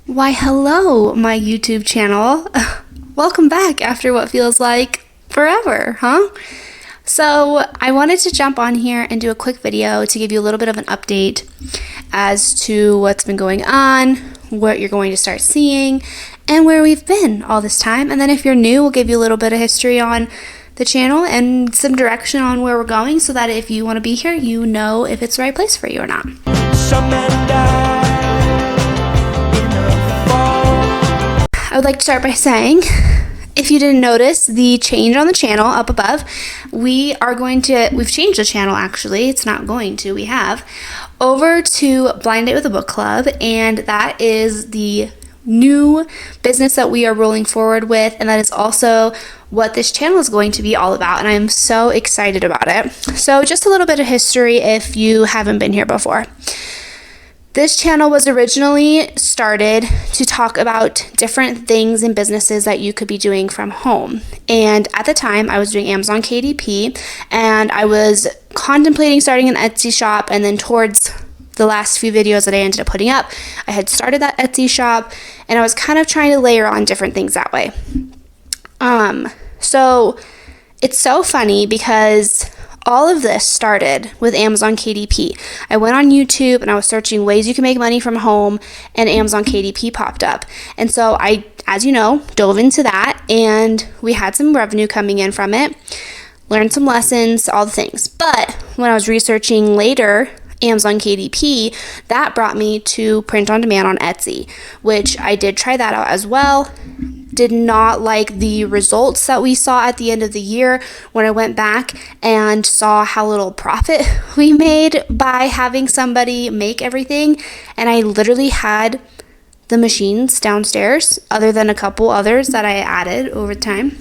Why, hello, my YouTube channel. Welcome back after what feels like forever, huh? So I wanted to jump on here and do a quick video to give you a little bit of an update as to what's been going on, what you're going to start seeing, and where we've been all this time. And then if you're new, we'll give you a little bit of history on the channel and some direction on where we're going so that if you want to be here, you know if it's the right place for you or not. I would like to start by saying, if you didn't notice the change on the channel up above, we've changed the channel actually, it's not going to, we have, over to Blind Date with a Book Club, and that is the new business that we are rolling forward with, and that is also what this channel is going to be all about, and I'm so excited about it. So just a little bit of history if you haven't been here before. This channel was originally started to talk about different things and businesses that you could be doing from home. And at the time, I was doing Amazon KDP, and I was contemplating starting an Etsy shop, and then towards the last few videos that I ended up putting up, I had started that Etsy shop, and I was kind of trying to layer on different things that way. So it's so funny because all of this started with Amazon KDP. I went on YouTube and I was searching ways you can make money from home, and Amazon KDP popped up. And so I, as you know, dove into that, and we had some revenue coming in from it, learned some lessons, all the things. But when I was researching later Amazon KDP, that brought me to print on demand on Etsy, which I did try that out as well. Did not like the results that we saw at the end of the year when I went back and saw how little profit we made by having somebody make everything. And I literally had the machines downstairs, other than a couple others that I added over time.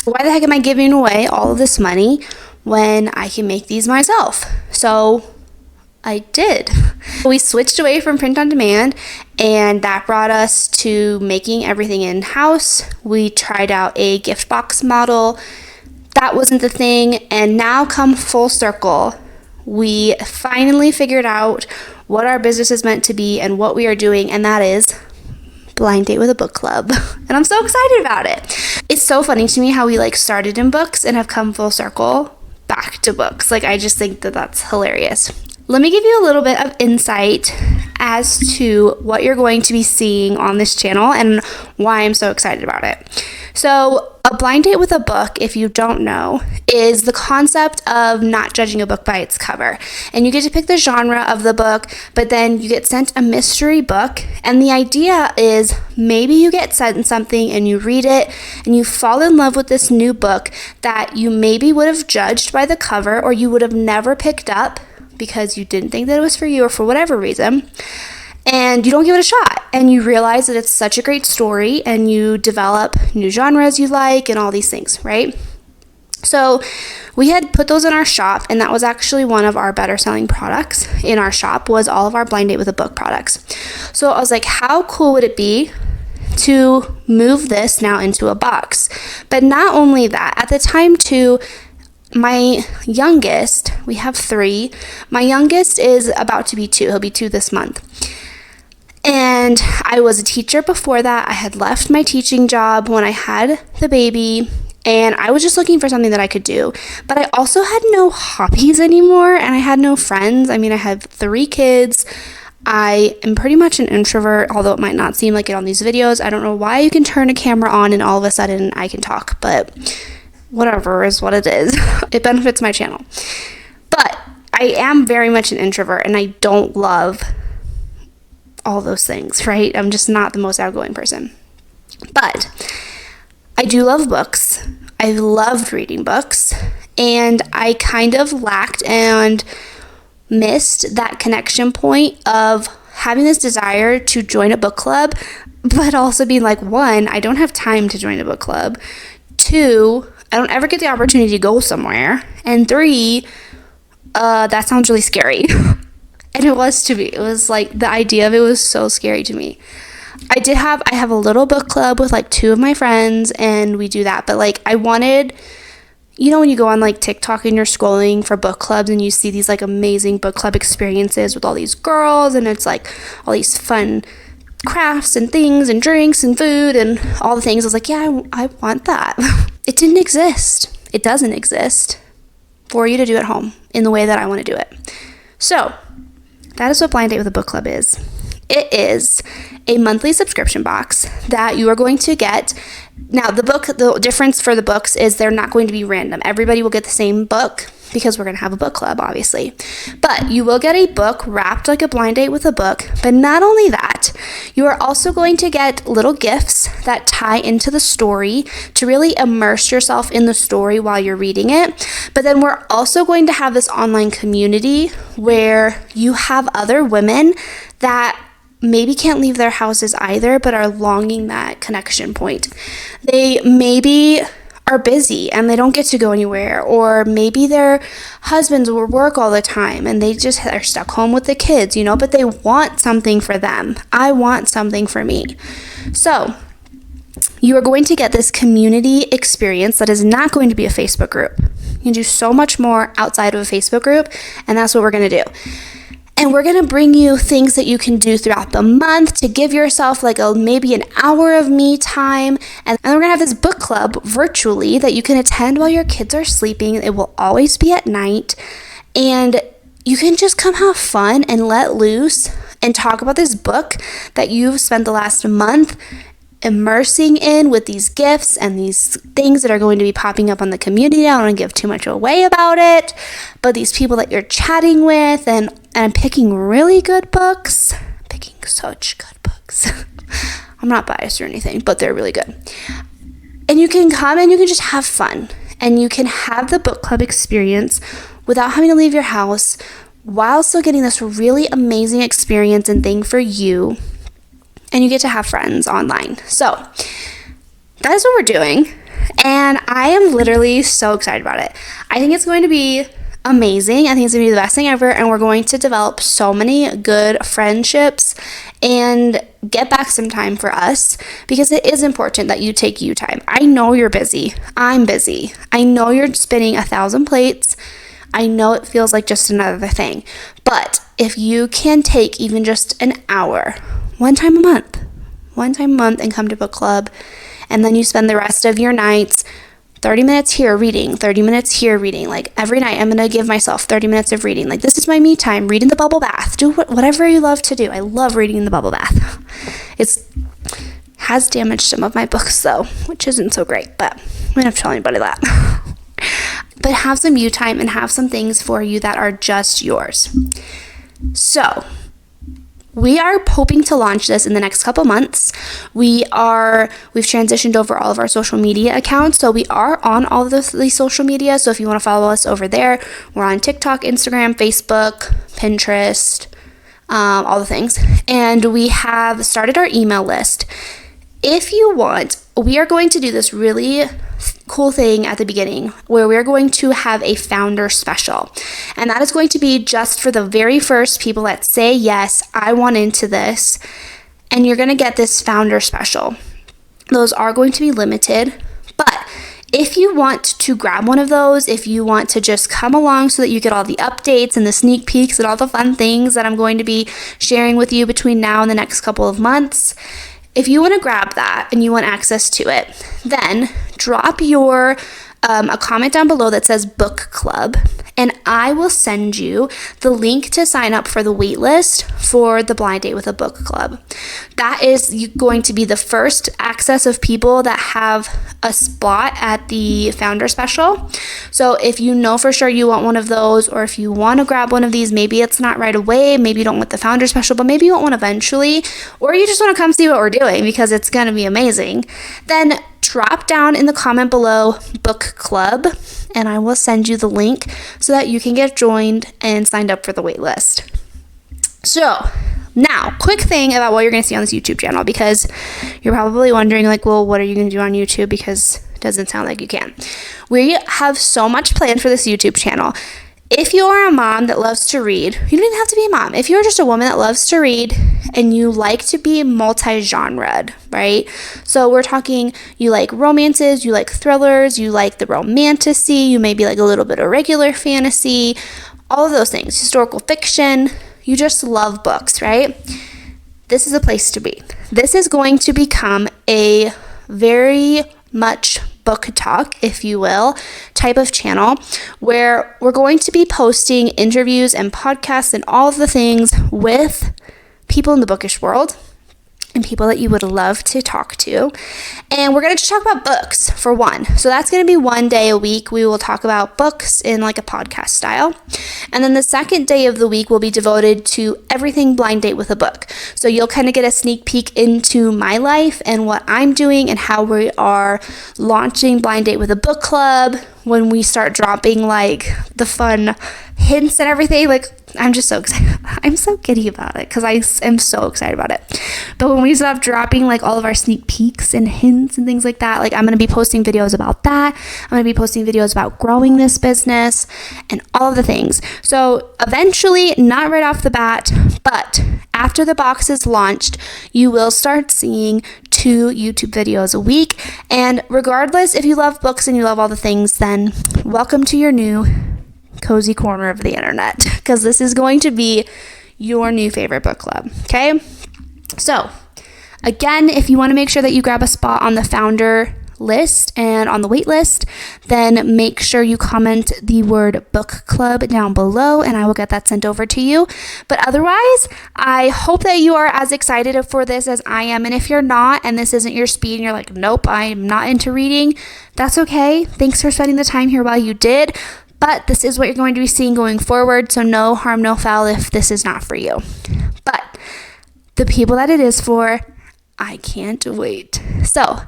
Why the heck am I giving away all of this money when I can make these myself? So I did. We switched away from print on demand, and that brought us to making everything in-house. We tried out a gift box model. That wasn't the thing, and now come full circle, we finally figured out what our business is meant to be and what we are doing, and that is Blind Date with a Book Club. And I'm so excited about it. It's so funny to me how we started in books and have come full circle back to books. I just think that that's hilarious. Let me give you a little bit of insight as to what you're going to be seeing on this channel and why I'm so excited about it. So, a blind date with a book, if you don't know, is the concept of not judging a book by its cover. And you get to pick the genre of the book, but then you get sent a mystery book. And the idea is maybe you get sent something and you read it and you fall in love with this new book that you maybe would have judged by the cover, or you would have never picked up because you didn't think that it was for you or for whatever reason, and you don't give it a shot, and you realize that it's such a great story, and you develop new genres you like and all these things, right? So we had put those in our shop, and that was actually one of our better selling products in our shop, was all of our Blind Date with a Book products. So I was like, how cool would it be to move this now into a box? But not only that, at the time too, my youngest, we have 3, my youngest is about to be 2, he'll be 2 this month. And I was a teacher before that. I had left my teaching job when I had the baby, and I was just looking for something that I could do. But I also had no hobbies anymore, and I had no friends. I mean, I have 3 kids. I am pretty much an introvert, although it might not seem like it on these videos. I don't know why you can turn a camera on and all of a sudden I can talk, but whatever is what it is. It benefits my channel. But I am very much an introvert, and I don't love all those things, right? I'm just not the most outgoing person. But I do love books. I loved reading books, and I kind of lacked and missed that connection point of having this desire to join a book club, but also being like, 1, I don't have time to join a book club. 2, I don't ever get the opportunity to go somewhere. And 3, that sounds really scary. And it was to me. It was the idea of it was so scary to me. I have a little book club with 2 of my friends, and we do that. But I wanted, when you go on TikTok and you're scrolling for book clubs and you see these amazing book club experiences with all these girls, and it's all these fun crafts and things and drinks and food and all the things. I was like, yeah, I want that. It didn't exist. It doesn't exist for you to do at home in the way that I want to do it. So that is what Blind Date with a Book Club is. It is a monthly subscription box that you are going to get. Now, the difference for the books is they're not going to be random. Everybody will get the same book because we're going to have a book club, obviously. But you will get a book wrapped like a blind date with a book. But not only that, you are also going to get little gifts that tie into the story to really immerse yourself in the story while you're reading it. But then we're also going to have this online community where you have other women that maybe can't leave their houses either, but are longing that connection point. They maybe are busy and they don't get to go anywhere, or maybe their husbands will work all the time and they just are stuck home with the kids, but they want something for them. I want something for me. So you are going to get this community experience that is not going to be a Facebook group. You can do so much more outside of a Facebook group, and that's what we're going to do. And we're going to bring you things that you can do throughout the month to give yourself maybe an hour of me time. And then we're going to have this book club virtually that you can attend while your kids are sleeping. It will always be at night. And you can just come have fun and let loose and talk about this book that you've spent the last month immersing in with these gifts and these things that are going to be popping up on the community. I don't want to give too much away about it, but these people that you're chatting with, and I'm picking really good books, picking such good books. I'm not biased or anything, but they're really good. And you can come and you can just have fun, and you can have the book club experience without having to leave your house, while still getting this really amazing experience and thing for you. And you get to have friends online. So that is what we're doing. And I am literally so excited about it. I think it's going to be amazing. I think it's going to be the best thing ever. And we're going to develop so many good friendships and get back some time for us, because it is important that you take you time. I know you're busy. I'm busy. I know you're spinning 1,000 plates. I know it feels like just another thing. But if you can take even just an hour, one time a month, and come to book club, and then you spend the rest of your nights 30 minutes here reading, 30 minutes here reading. Every night I'm going to give myself 30 minutes of reading. This is my me time. Read in the bubble bath. Do whatever you love to do. I love reading in the bubble bath. It has damaged some of my books though, which isn't so great, but I'm going to have to tell anybody that. But have some you time and have some things for you that are just yours. So we are hoping to launch this in the next couple months. We've transitioned over all of our social media accounts. So we are on all of the social media. So if you want to follow us over there, we're on TikTok, Instagram, Facebook, Pinterest, all the things. And we have started our email list. If you want, we are going to do this really cool thing at the beginning where we're going to have a founder special, and that is going to be just for the very first people that say, yes, I want into this, and you're going to get this founder special. Those are going to be limited, but if you want to grab one of those, if you want to just come along so that you get all the updates and the sneak peeks and all the fun things that I'm going to be sharing with you between now and the next couple of months, if you want to grab that and you want access to it, then drop a comment down below that says book club, and I will send you the link to sign up for the waitlist for the Blind Date with a Book Club. That is going to be the first access of people that have a spot at the founder special. So if you know for sure you want one of those, or if you want to grab one of these, maybe it's not right away, maybe you don't want the founder special, but maybe you want one eventually, or you just want to come see what we're doing because it's going to be amazing, then drop down in the comment below book club, and I will send you the link so that you can get joined and signed up for the wait list. So now, quick thing about what you're going to see on this YouTube channel, because you're probably wondering well, what are you going to do on YouTube, because it doesn't sound like you can. We have so much planned for this YouTube channel. If you're a mom that loves to read, you don't even have to be a mom. If you're just a woman that loves to read and you like to be multi-genred, right? So we're talking, you like romances, you like thrillers, you like the romantasy, you maybe like a little bit of regular fantasy, all of those things, historical fiction, you just love books, right? this is a place to be. This is going to become a very much book talk, if you will, type of channel where we're going to be posting interviews and podcasts and all of the things with people in the bookish world and people that you would love to talk to. And we're going to just talk about books for one. So that's going to be one day a week. We will talk about books in like a podcast style. And then the second day of the week will be devoted to everything blind date with a book. So you'll kind of get a sneak peek into my life and what I'm doing and how we are launching Blind Date with a Book Club when we start dropping like the fun hints and everything. Like, I'm just so excited. I'm so giddy about it because I am so excited about it. But when we stop dropping like all of our sneak peeks and hints and things like that, like I'm going to be posting videos about that. I'm going to be posting videos about growing this business and all of the things. So eventually, not right off the bat, but after the box is launched, you will start seeing 2 YouTube videos a week. And regardless if you love books and you love all the things, then welcome to your new cozy corner of the internet, because this is going to be your new favorite book club. Okay, so again, if you want to make sure that you grab a spot on the founder list and on the wait list, then make sure you comment the word book club down below and I will get that sent over to you. But otherwise, I hope that you are as excited for this as I am. And if you're not, and this isn't your speed and you're like, nope, I'm not into reading, that's okay. Thanks for spending the time here while you did. But this is what you're going to be seeing going forward, so no harm, no foul if this is not for you. But the people that it is for, I can't wait. So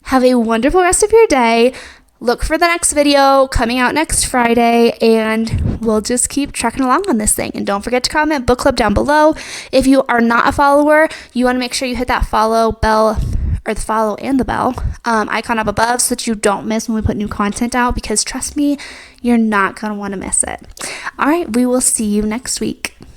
have a wonderful rest of your day. Look for the next video coming out next Friday, and we'll just keep trucking along on this thing. And don't forget to comment book club down below. If you are not a follower, you want to make sure you hit that follow bell, or the follow and the bell icon up above so that you don't miss when we put new content out, because trust me, you're not going to want to miss it. All right, we will see you next week.